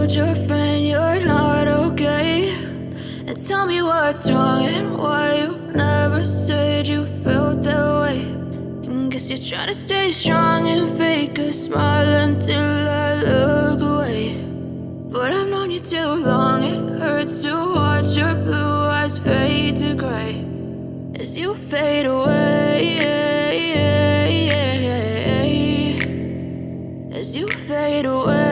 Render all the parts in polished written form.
told your friend you're not okay? And tell me what's wrong and why you never said you felt that way. And guess you're trying to stay strong and fake a smile until I look away. But I've known you too long, it hurts to watch your blue eyes fade to gray as you fade away, as you fade away.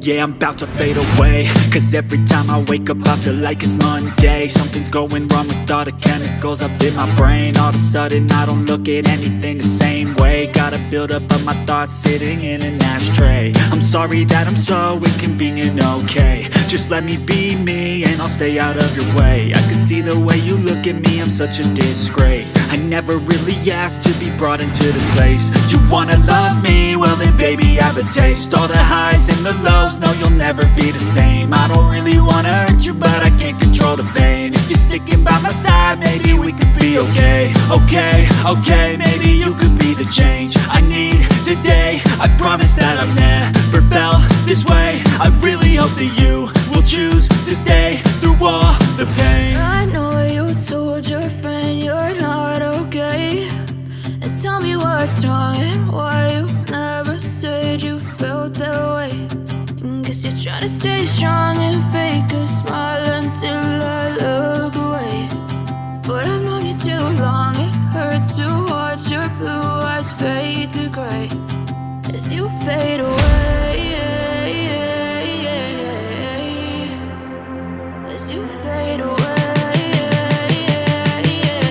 Yeah, I'm about to fade away, cause every time I wake up I feel like it's Monday. Something's going wrong with all the chemicals up in my brain. All of a sudden I don't look at anything the same way. Got a buildup of my thoughts sitting in an ashtray. I'm sorry that I'm so inconvenient, okay? Just let me be me and I'll stay out of your way. I can see the way you look at me, I'm such a disgrace. I never really asked to be brought into this place. You wanna love me? Well then baby have a taste. All the highs and the lows, no you'll never be the same. I don't really wanna hurt you but I can't control the pain. If you're sticking by my side maybe we could be okay. Okay, maybe you could be the change I need today. I promise that I've never felt this way. I really hope that you will choose to stay through all the pain. I know you told your friend you're not okay. And tell me what's wrong and why you never said you felt that way. And guess you're trying to stay strong and fake a smile until I look